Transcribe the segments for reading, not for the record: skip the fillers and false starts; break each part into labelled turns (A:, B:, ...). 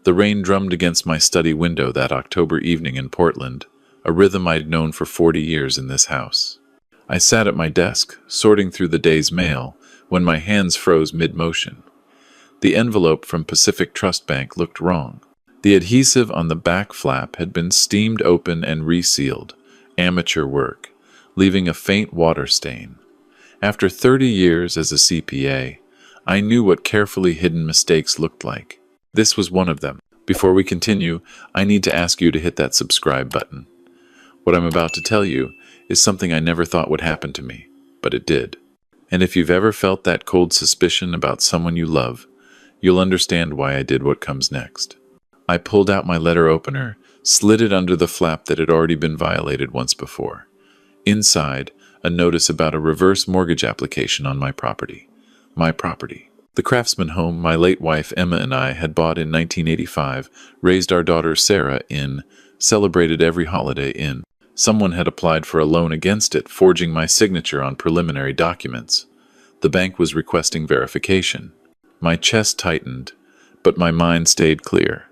A: The rain drummed against my study window that October evening in Portland, a rhythm I'd known for 40 years in this house. I sat at my desk, sorting through the day's mail, when my hands froze mid-motion. The envelope from Pacific Trust Bank looked wrong. The adhesive on the back flap had been steamed open and resealed, amateur work, leaving a faint water stain. After 30 years as a CPA, I knew what carefully hidden mistakes looked like. This was one of them. Before we continue, I need to ask you to hit that subscribe button. What I'm about to tell you is something I never thought would happen to me, but it did. And if you've ever felt that cold suspicion about someone you love, you'll understand why I did what comes next. I pulled out my letter opener, slid it under the flap that had already been violated once before. Inside, a notice about a reverse mortgage application on my property. My property. The Craftsman home my late wife Emma and I had bought in 1985, raised our daughter Sarah in, celebrated every holiday in. Someone had applied for a loan against it, forging my signature on preliminary documents. The bank was requesting verification. My chest tightened, but my mind stayed clear.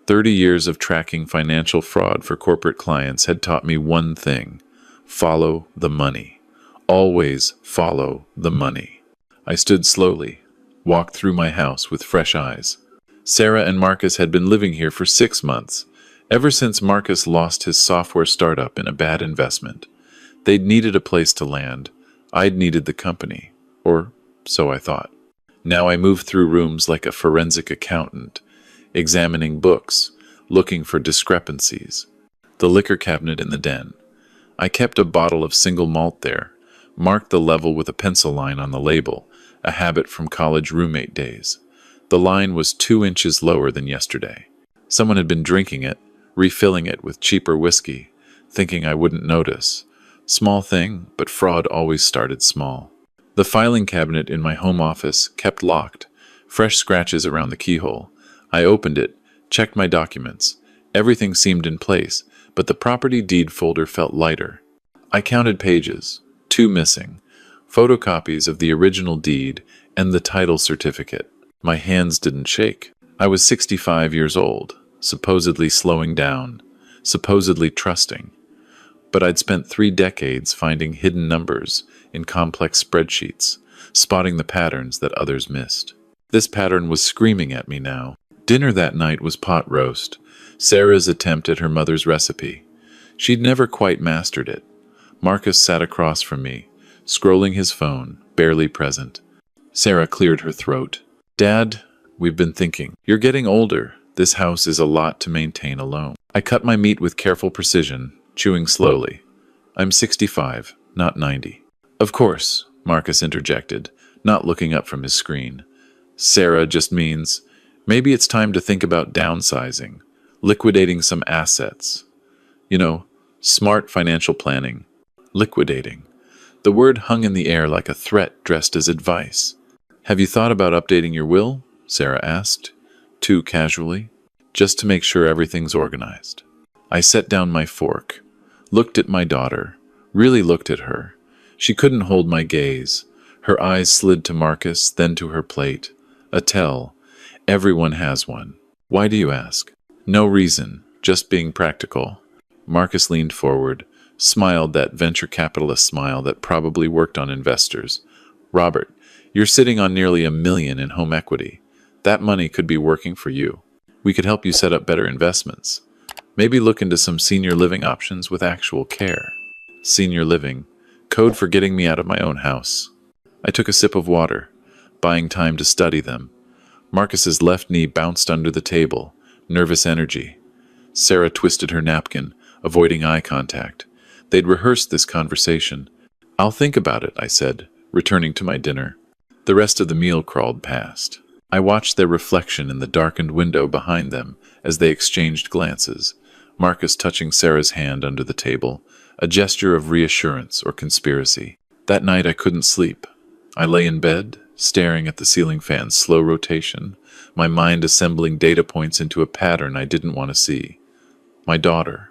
A: 30 years of tracking financial fraud for corporate clients had taught me one thing: follow the money. Always follow the money. I stood slowly, walked through my house with fresh eyes. Sarah and Marcus had been living here for 6 months, ever since Marcus lost his software startup in a bad investment. They'd needed a place to land. I'd needed the company, or so I thought. Now I moved through rooms like a forensic accountant, examining books, looking for discrepancies. The liquor cabinet in the den. I kept a bottle of single malt there, marked the level with a pencil line on the label, a habit from college roommate days. The line was 2 inches lower than yesterday. Someone had been drinking it, refilling it with cheaper whiskey, thinking I wouldn't notice. Small thing, but fraud always started small. The filing cabinet in my home office kept locked, fresh scratches around the keyhole. I opened it, checked my documents. Everything seemed in place, but the property deed folder felt lighter. I counted pages, 2 missing, photocopies of the original deed and the title certificate. My hands didn't shake. I was 65 years old, supposedly slowing down, supposedly trusting. But I'd spent 3 decades finding hidden numbers in complex spreadsheets, spotting the patterns that others missed. This pattern was screaming at me now. Dinner that night was pot roast, Sarah's attempt at her mother's recipe. She'd never quite mastered it. Marcus sat across from me, scrolling his phone, barely present. Sarah cleared her throat. "Dad, we've been thinking. You're getting older. This house is a lot to maintain alone." I cut my meat with careful precision, chewing slowly. "I'm 65, not 90. "Of course," Marcus interjected, not looking up from his screen. "Sarah just means, maybe it's time to think about downsizing, liquidating some assets. You know, smart financial planning. Liquidating." The word hung in the air like a threat dressed as advice. "Have you thought about updating your will?" Sarah asked, too casually. "Just to make sure everything's organized." I set down my fork, looked at my daughter, really looked at her. She couldn't hold my gaze. Her eyes slid to Marcus, then to her plate. A tell. Everyone has one. "Why do you ask?" "No reason, just being practical." Marcus leaned forward, smiled that venture capitalist smile that probably worked on investors. "Robert, you're sitting on nearly $1 million in home equity. That money could be working for you. We could help you set up better investments. Maybe look into some senior living options with actual care." Senior living. Code for getting me out of my own house. I took a sip of water, buying time to study them. Marcus's left knee bounced under the table, nervous energy. Sarah twisted her napkin, avoiding eye contact. They'd rehearsed this conversation. "I'll think about it," I said, returning to my dinner. The rest of the meal crawled past. I watched their reflection in the darkened window behind them as they exchanged glances, Marcus touching Sarah's hand under the table, a gesture of reassurance or conspiracy. That night I couldn't sleep. I lay in bed, staring at the ceiling fan's slow rotation, my mind assembling data points into a pattern I didn't want to see. My daughter.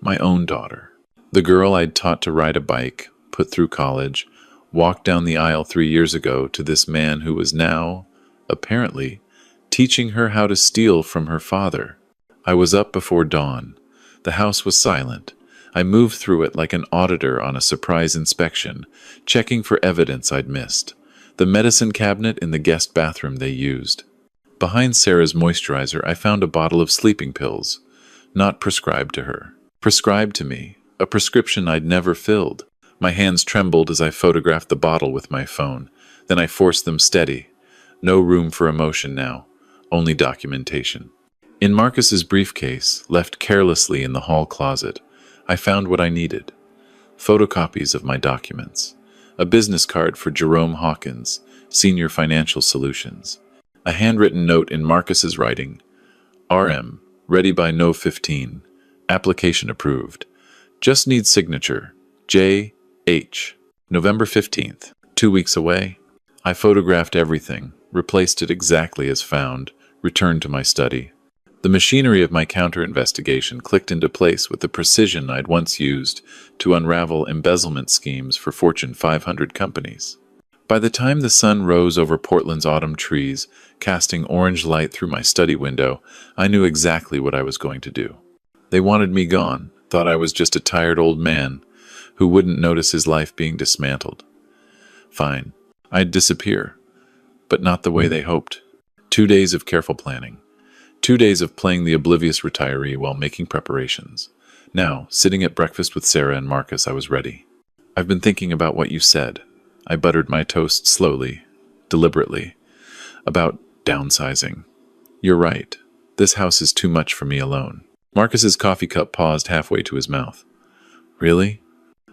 A: My own daughter. The girl I'd taught to ride a bike, put through college, walked down the aisle 3 years ago to this man who was now, apparently, teaching her how to steal from her father. I was up before dawn. The house was silent. I moved through it like an auditor on a surprise inspection, checking for evidence I'd missed. The medicine cabinet in the guest bathroom they used. Behind Sarah's moisturizer, I found a bottle of sleeping pills. Not prescribed to her. Prescribed to me. A prescription I'd never filled. My hands trembled as I photographed the bottle with my phone. Then I forced them steady. No room for emotion now. Only documentation. In Marcus's briefcase, left carelessly in the hall closet, I found what I needed. Photocopies of my documents. A business card for Jerome Hawkins, Senior Financial Solutions. A handwritten note in Marcus's writing. RM, ready by No 15. Application approved. Just need signature. J.H. November 15th. 2 weeks away. I photographed everything, replaced it exactly as found, returned to my study. The machinery of my counter-investigation clicked into place with the precision I'd once used to unravel embezzlement schemes for Fortune 500 companies. By the time the sun rose over Portland's autumn trees, casting orange light through my study window, I knew exactly what I was going to do. They wanted me gone, thought I was just a tired old man who wouldn't notice his life being dismantled. Fine, I'd disappear, but not the way they hoped. 2 days of careful planning. 2 days of playing the oblivious retiree while making preparations. Now, sitting at breakfast with Sarah and Marcus, I was ready. I've been thinking about what you said. I buttered my toast slowly, deliberately, about downsizing. You're right. This house is too much for me alone. Marcus's coffee cup paused halfway to his mouth. Really?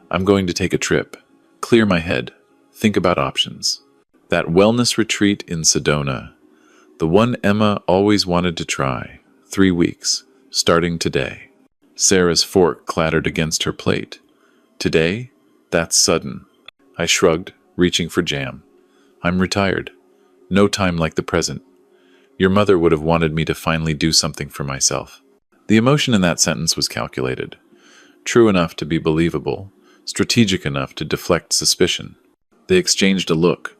A: I'm going to take a trip. Clear my head. Think about options. That wellness retreat in Sedona. The one Emma always wanted to try. 3 weeks, starting today. Sarah's fork clattered against her plate. Today? That's sudden. I shrugged, reaching for jam. I'm retired. No time like the present. Your mother would have wanted me to finally do something for myself. The emotion in that sentence was calculated. True enough to be believable, strategic enough to deflect suspicion. They exchanged a look.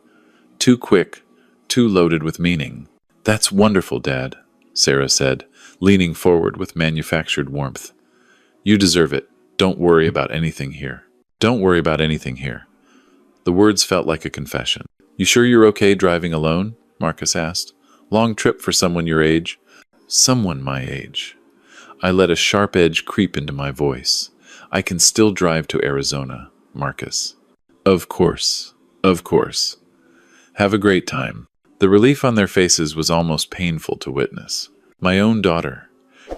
A: Too quick, too loaded with meaning. That's wonderful, Dad, Sarah said, leaning forward with manufactured warmth. You deserve it. Don't worry about anything here. Don't worry about anything here. The words felt like a confession. You sure you're okay driving alone? Marcus asked. Long trip for someone your age? Someone my age. I let a sharp edge creep into my voice. I can still drive to Arizona, Marcus. Of course. Of course. Have a great time. The relief on their faces was almost painful to witness. My own daughter.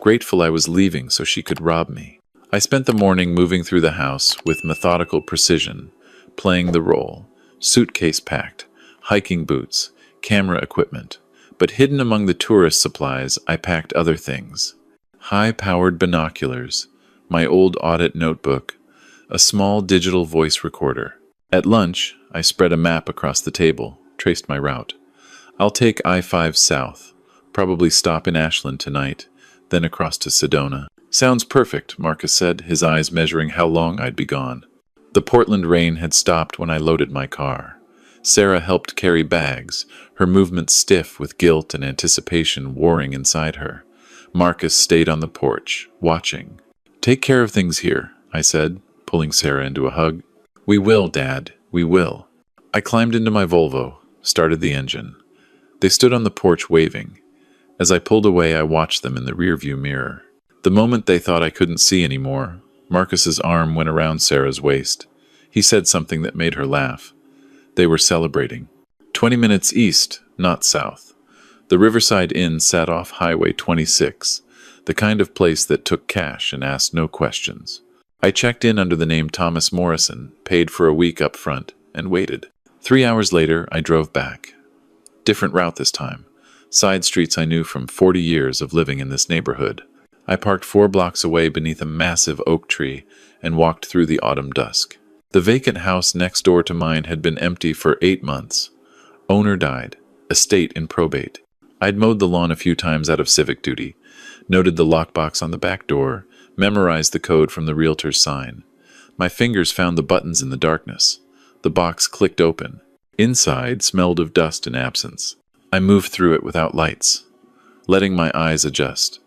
A: Grateful I was leaving so she could rob me. I spent the morning moving through the house with methodical precision, playing the role. Suitcase packed, hiking boots, camera equipment. But hidden among the tourist supplies, I packed other things. High-powered binoculars, my old audit notebook, a small digital voice recorder. At lunch, I spread a map across the table, traced my route. I'll take I-5 south, probably stop in Ashland tonight, then across to Sedona. Sounds perfect, Marcus said, his eyes measuring how long I'd be gone. The Portland rain had stopped when I loaded my car. Sarah helped carry bags, her movements stiff with guilt and anticipation warring inside her. Marcus stayed on the porch, watching. Take care of things here, I said, pulling Sarah into a hug. We will, Dad, we will. I climbed into my Volvo, started the engine. They stood on the porch waving. As I pulled away, I watched them in the rearview mirror. The moment they thought I couldn't see anymore, Marcus's arm went around Sarah's waist. He said something that made her laugh. They were celebrating. 20 minutes east, not south. The Riverside Inn sat off Highway 26, the kind of place that took cash and asked no questions. I checked in under the name Thomas Morrison, paid for a week up front, and waited. 3 hours later, I drove back. Different route this time. Side streets I knew from 40 years of living in this neighborhood. I parked 4 blocks away beneath a massive oak tree and walked through the autumn dusk. The vacant house next door to mine had been empty for 8 months. Owner died. Estate in probate. I'd mowed the lawn a few times out of civic duty, noted the lockbox on the back door, memorized the code from the realtor's sign. My fingers found the buttons in the darkness. The box clicked open. Inside smelled of dust and absence. I moved through it without lights, letting my eyes adjust,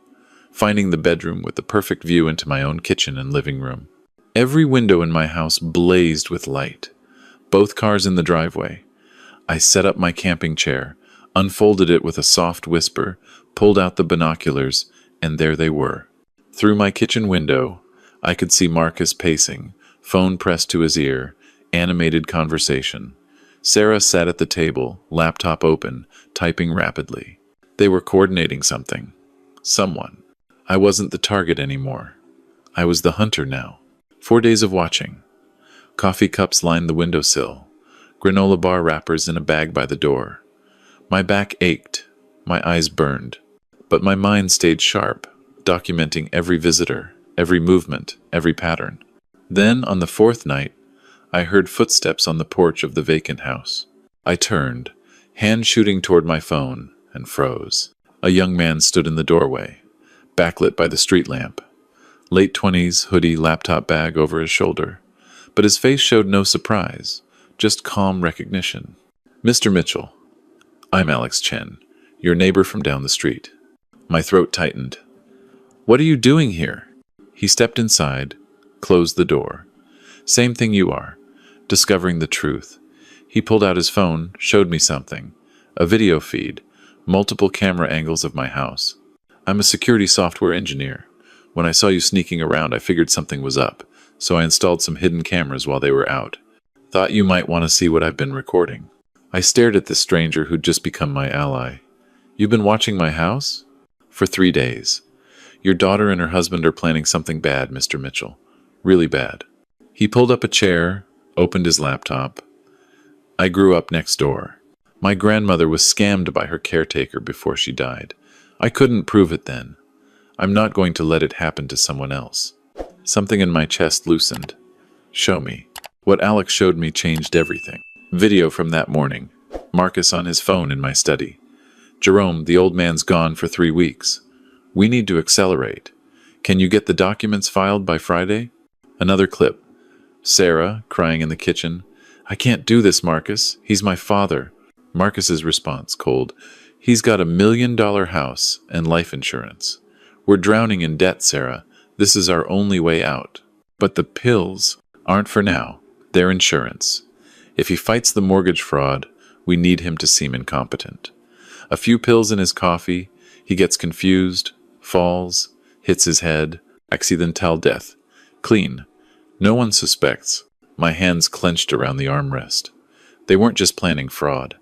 A: finding the bedroom with the perfect view into my own kitchen and living room. Every window in my house blazed with light, both cars in the driveway. I set up my camping chair, unfolded it with a soft whisper, pulled out the binoculars, and there they were. Through my kitchen window, I could see Marcus pacing, phone pressed to his ear, animated conversation. Sarah sat at the table, laptop open, typing rapidly. They were coordinating something. Someone. I wasn't the target anymore. I was the hunter now. 4 days of watching. Coffee cups lined the windowsill. Granola bar wrappers in a bag by the door. My back ached. My eyes burned. But my mind stayed sharp, documenting every visitor, every movement, every pattern. Then, on the fourth night, I heard footsteps on the porch of the vacant house. I turned, hand shooting toward my phone, and froze. A young man stood in the doorway, backlit by the street lamp. Late 20s, hoodie, laptop bag over his shoulder. But his face showed no surprise, just calm recognition. "Mr. Mitchell, I'm Alex Chen, your neighbor from down the street." My throat tightened. "What are you doing here?" He stepped inside, closed the door. "Same thing you are, discovering the truth." He pulled out his phone, showed me something. A video feed, multiple camera angles of my house. "I'm a security software engineer. When I saw you sneaking around, I figured something was up, so I installed some hidden cameras while they were out. Thought you might want to see what I've been recording." I stared at this stranger who'd just become my ally. "You've been watching my house?" "For 3 days. Your daughter and her husband are planning something bad, Mr. Mitchell. Really bad." He pulled up a chair, opened his laptop. "I grew up next door. My grandmother was scammed by her caretaker before she died. I couldn't prove it then. I'm not going to let it happen to someone else." Something in my chest loosened. "Show me." What Alex showed me changed everything. Video from that morning. Marcus on his phone in my study. "Jerome, the old man's gone for 3 weeks. We need to accelerate. Can you get the documents filed by Friday?" Another clip. Sarah, crying in the kitchen. "I can't do this, Marcus. He's my father." Marcus's response, cold. "He's got $1 million house and life insurance. We're drowning in debt, Sarah. This is our only way out. But the pills aren't for now. They're insurance. If he fights the mortgage fraud, we need him to seem incompetent. A few pills in his coffee, he gets confused, falls, hits his head, accidental death. Clean. No one suspects." My hands clenched around the armrest. They weren't just planning fraud.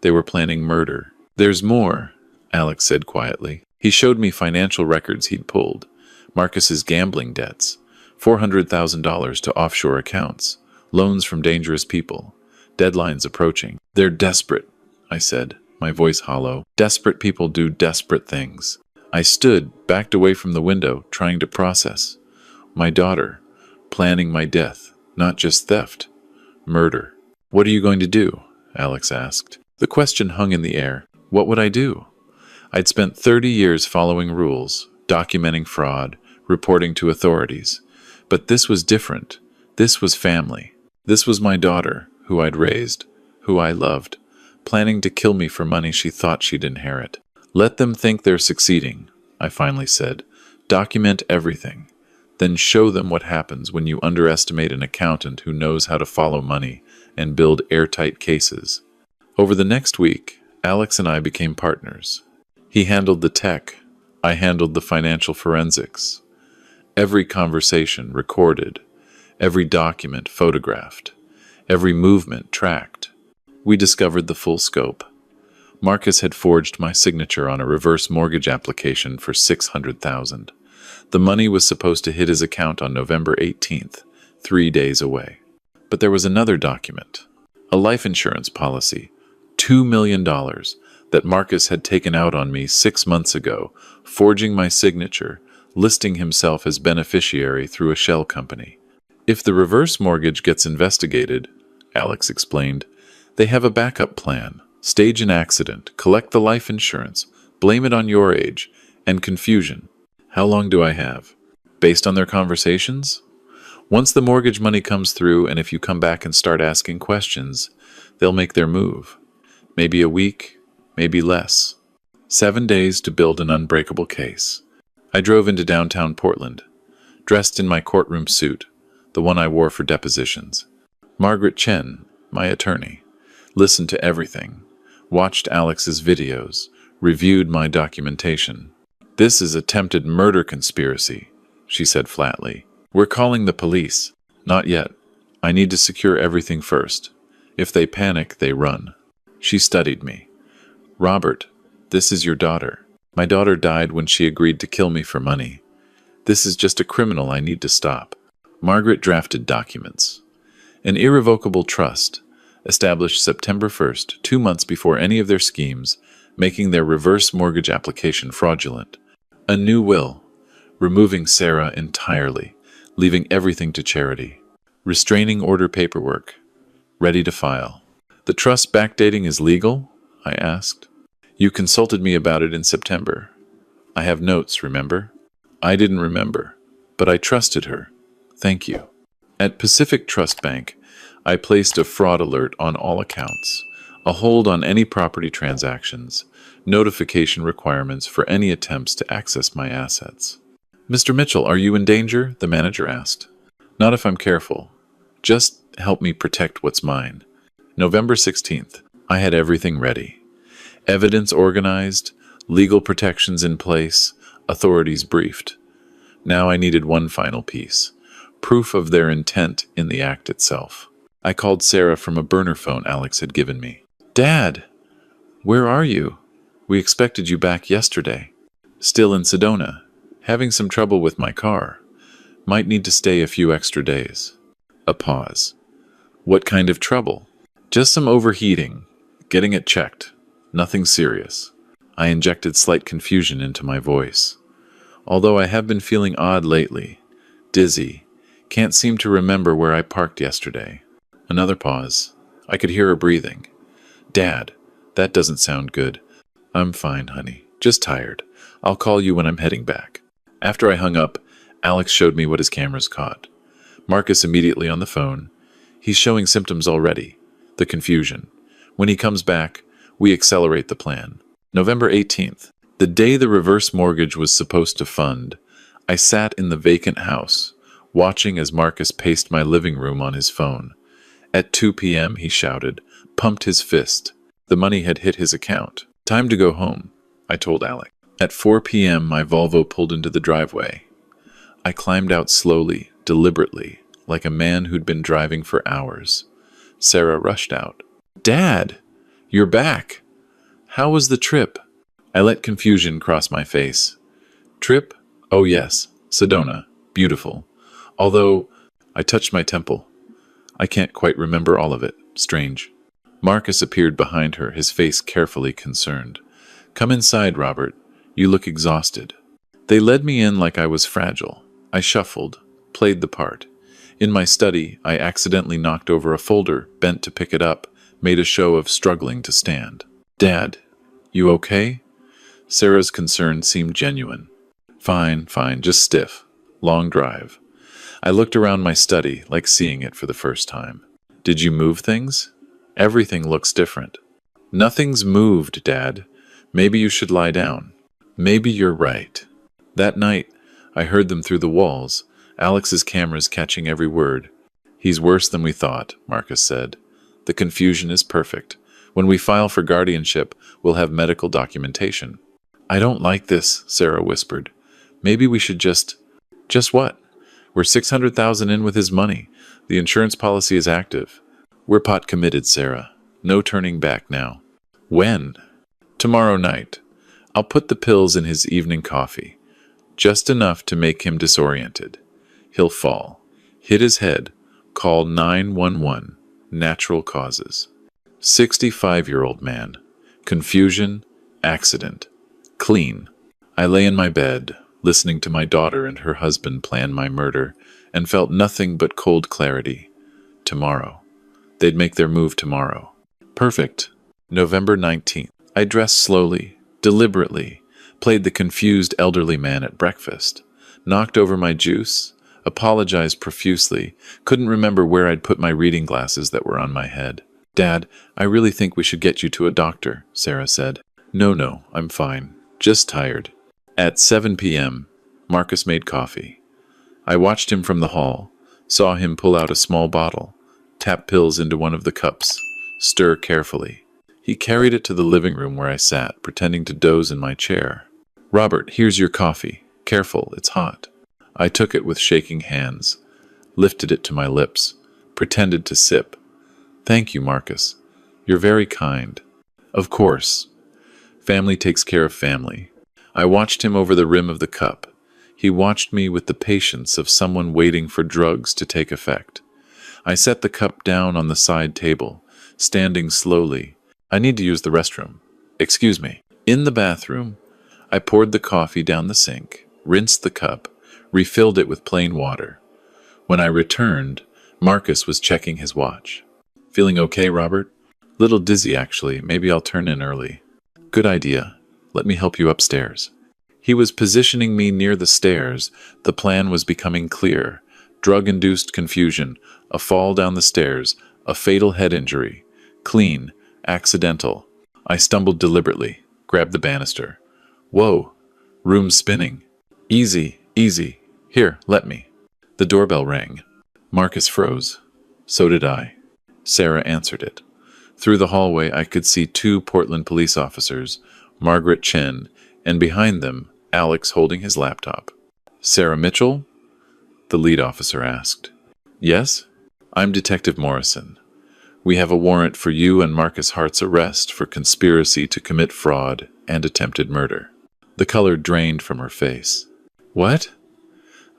A: They were planning murder. "There's more," Alex said quietly. He showed me financial records he'd pulled. Marcus's gambling debts. $400,000 to offshore accounts. Loans from dangerous people. Deadlines approaching. "They're desperate," I said, my voice hollow. "Desperate people do desperate things." I stood, backed away from the window, trying to process. My daughter, planning my death, not just theft, murder. "What are you going to do?" Alex asked. The question hung in the air. What would I do? I'd spent 30 years following rules, documenting fraud, reporting to authorities. But this was different. This was family. This was my daughter, who I'd raised, who I loved, planning to kill me for money she thought she'd inherit. "Let them think they're succeeding," I finally said. "Document everything. Then show them what happens when you underestimate an accountant who knows how to follow money and build airtight cases." Over the next week, Alex and I became partners. He handled the tech. I handled the financial forensics. Every conversation recorded. Every document photographed. Every movement tracked. We discovered the full scope. Marcus had forged my signature on a reverse mortgage application for $600,000. The money was supposed to hit his account on November 18th, 3 days away. But there was another document, a life insurance policy, $2 million, that Marcus had taken out on me 6 months ago, forging my signature, listing himself as beneficiary through a shell company. "If the reverse mortgage gets investigated," Alex explained, "they have a backup plan. Stage an accident, collect the life insurance, blame it on your age, and confusion. How long do I have? Based on their conversations? Once the mortgage money comes through, and if you come back and start asking questions, they'll make their move. Maybe a week, maybe less." 7 days to build an unbreakable case. I drove into downtown Portland, dressed in my courtroom suit, the one I wore for depositions. Margaret Chen, my attorney, listened to everything, watched Alex's videos, reviewed my documentation. "This is attempted murder conspiracy," she said flatly. "We're calling the police." "Not yet. I need to secure everything first. If they panic, they run." She studied me. "Robert, this is your daughter. My daughter died when she agreed to kill me for money. This is just a criminal I need to stop." Margaret drafted documents. An irrevocable trust, established September 1st, 2 months before any of their schemes, making their reverse mortgage application fraudulent. A new will, removing Sarah entirely, leaving everything to charity. Restraining order paperwork, ready to file. "The trust backdating is legal?" I asked. "You consulted me about it in September. I have notes, remember?" I didn't remember, but I trusted her. Thank you. At Pacific Trust Bank, I placed a fraud alert on all accounts, a hold on any property transactions, notification requirements for any attempts to access my assets. "Mr. Mitchell, are you in danger?" the manager asked. "Not if I'm careful. Just help me protect what's mine." November 16th, I had everything ready. Evidence organized, legal protections in place, authorities briefed. Now I needed one final piece, proof of their intent in the act itself. I called Sarah from a burner phone Alex had given me. "Dad, where are you? We expected you back yesterday." "Still in Sedona. Having some trouble with my car. Might need to stay a few extra days." A pause. "What kind of trouble?" "Just some overheating. Getting it checked. Nothing serious." I injected slight confusion into my voice. "Although I have been feeling odd lately. Dizzy. Can't seem to remember where I parked yesterday." Another pause. I could hear her breathing. "Dad, that doesn't sound good." "I'm fine, honey. Just tired. I'll call you when I'm heading back." After I hung up, Alex showed me what his cameras caught. Marcus immediately on the phone. "He's showing symptoms already. The confusion. When he comes back, we accelerate the plan." November 18th. The day the reverse mortgage was supposed to fund, I sat in the vacant house, watching as Marcus paced my living room on his phone. At 2 p.m., he shouted, pumped his fist. The money had hit his account. "Time to go home," I told Alec. At 4 p.m., my Volvo pulled into the driveway. I climbed out slowly, deliberately, like a man who'd been driving for hours. Sarah rushed out. "Dad, you're back. How was the trip?" I let confusion cross my face. "Trip? Oh yes, Sedona. Beautiful. Although," I touched my temple, "I can't quite remember all of it. Strange." Marcus appeared behind her, his face carefully concerned. "Come inside, Robert. You look exhausted." They led me in like I was fragile. I shuffled, played the part. In my study, I accidentally knocked over a folder, bent to pick it up, made a show of struggling to stand. "Dad, you okay?" Sarah's concern seemed genuine. Fine, just stiff. Long drive." I looked around my study, like seeing it for the first time. "Did you move things?" "Everything looks different." "Nothing's moved, Dad. Maybe you should lie down." "Maybe you're right." That night, I heard them through the walls, Alex's cameras catching every word. "He's worse than we thought," Marcus said. "The confusion is perfect. When we file for guardianship, we'll have medical documentation." "I don't like this," Sarah whispered. "Maybe we should just..." "Just what?" "We're 600,000 in with his money. The insurance policy is active. We're pot committed, Sarah. No turning back now." "When?" "Tomorrow night. I'll put the pills in his evening coffee. Just enough to make him disoriented. He'll fall. Hit his head. Call 911. Natural causes." 65-year-old man. Confusion. Accident. Clean. I lay in my bed, listening to my daughter and her husband plan my murder, and felt nothing but cold clarity. Tomorrow. They'd make their move tomorrow. Perfect. November 19th. I dressed slowly, deliberately, played the confused elderly man at breakfast, knocked over my juice, apologized profusely, couldn't remember where I'd put my reading glasses that were on my head. "Dad, I really think we should get you to a doctor," Sarah said. No, I'm fine. Just tired. At 7 p.m., Marcus made coffee. I watched him from the hall, saw him pull out a small bottle, tap pills into one of the cups, stir carefully. He carried it to the living room where I sat, pretending to doze in my chair. "Robert, here's your coffee. Careful, it's hot." I took it with shaking hands, lifted it to my lips, pretended to sip. "Thank you, Marcus. You're very kind." "Of course. Family takes care of family." I watched him over the rim of the cup. He watched me with the patience of someone waiting for drugs to take effect. I set the cup down on the side table, standing slowly. "I need to use the restroom." "Excuse me." In the bathroom, I poured the coffee down the sink, rinsed the cup, refilled it with plain water. When I returned, Marcus was checking his watch. "Feeling okay, Robert?" "Little dizzy, actually. Maybe I'll turn in early." "Good idea. Let me help you upstairs." He was positioning me near the stairs. The plan was becoming clear. Drug-induced confusion, a fall down the stairs, a fatal head injury. Clean, accidental. I stumbled deliberately, grabbed the banister. Whoa, room spinning. Easy. Here, let me. The doorbell rang. Marcus froze. So did I. Sarah answered it. Through the hallway, I could see 2 Portland police officers, Margaret Chen, and behind them, Alex holding his laptop. "Sarah Mitchell?" the lead officer asked. "Yes? I'm Detective Morrison. We have a warrant for you and Marcus Hart's arrest for conspiracy to commit fraud and attempted murder." The color drained from her face. "What?"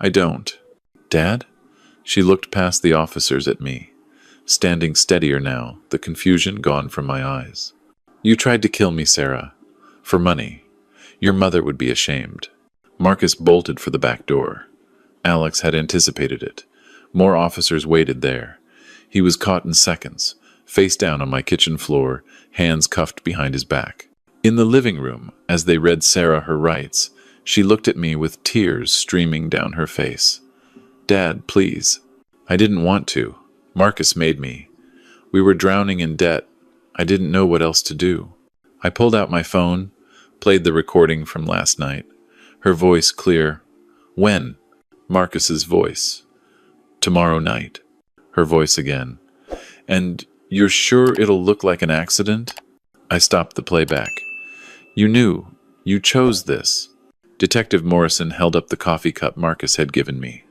A: "I don't." "Dad?" She looked past the officers at me, standing steadier now, the confusion gone from my eyes. "You tried to kill me, Sarah. For money. Your mother would be ashamed." Marcus bolted for the back door. Alex had anticipated it. More officers waited there. He was caught in seconds, face down on my kitchen floor, hands cuffed behind his back. In the living room, as they read Sarah her rights, she looked at me with tears streaming down her face. "Dad, please." "I didn't want to. Marcus made me. We were drowning in debt. I didn't know what else to do." I pulled out my phone, played the recording from last night. Her voice clear. "When?" Marcus's voice. "Tomorrow night." Her voice again. "And you're sure it'll look like an accident?" I stopped the playback. "You knew. You chose this." Detective Morrison held up the coffee cup Marcus had given me.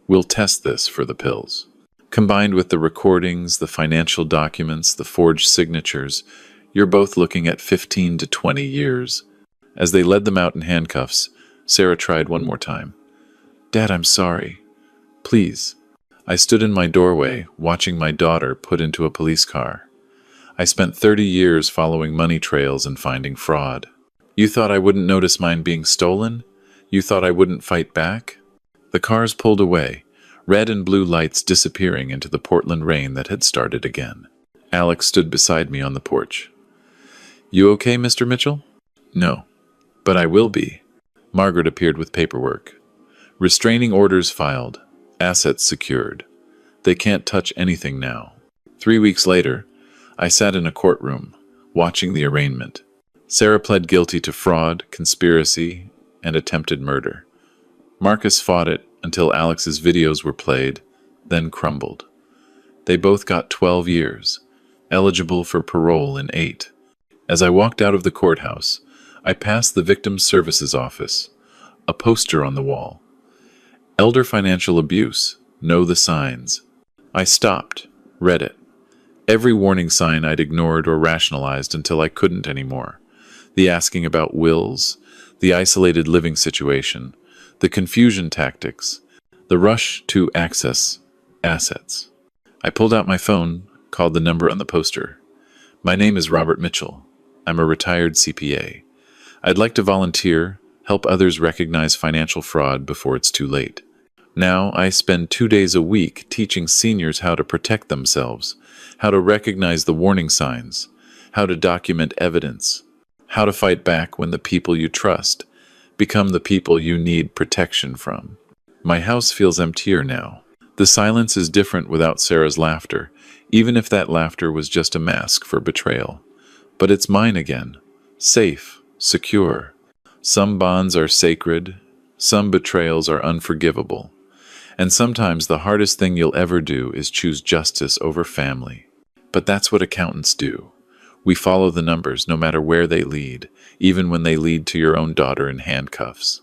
A: "We'll test this for the pills." Combined with the recordings, the financial documents, the forged signatures, you're both looking at 15 to 20 years. As they led them out in handcuffs, Sarah tried one more time. "Dad, I'm sorry. Please." I stood in my doorway, watching my daughter put into a police car. I spent 30 years following money trails and finding fraud. You thought I wouldn't notice mine being stolen? You thought I wouldn't fight back? The cars pulled away, red and blue lights disappearing into the Portland rain that had started again. Alex stood beside me on the porch. "You okay, Mr. Mitchell?" "No, but I will be." Margaret appeared with paperwork. Restraining orders filed, assets secured. They can't touch anything now. 3 weeks later, I sat in a courtroom, watching the arraignment. Sarah pled guilty to fraud, conspiracy, and attempted murder. Marcus fought it until Alex's videos were played, then crumbled. They both got 12 years, eligible for parole in 8. As I walked out of the courthouse, I passed the Victim Services Office, a poster on the wall. Elder financial abuse, know the signs. I stopped, read it. Every warning sign I'd ignored or rationalized until I couldn't anymore. The asking about wills, the isolated living situation, the confusion tactics, the rush to access assets. I pulled out my phone, called the number on the poster. "My name is Robert Mitchell. I'm a retired CPA. I'd like to volunteer, help others recognize financial fraud before it's too late. Now I spend 2 days a week teaching seniors how to protect themselves, how to recognize the warning signs, how to document evidence, how to fight back when the people you trust become the people you need protection from." My house feels emptier now. The silence is different without Sarah's laughter, even if that laughter was just a mask for betrayal. But it's mine again, safe, secure. Some bonds are sacred, some betrayals are unforgivable, and sometimes the hardest thing you'll ever do is choose justice over family. But that's what accountants do. We follow the numbers no matter where they lead, even when they lead to your own daughter in handcuffs.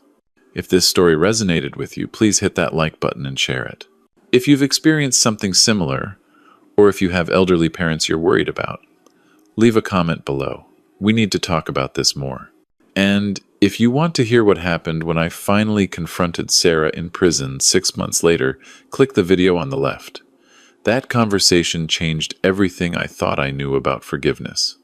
A: If this story resonated with you, please hit that like button and share it. If you've experienced something similar, or if you have elderly parents you're worried about, leave a comment below. We need to talk about this more. And if you want to hear what happened when I finally confronted Sarah in prison 6 months later, click the video on the left. That conversation changed everything I thought I knew about forgiveness.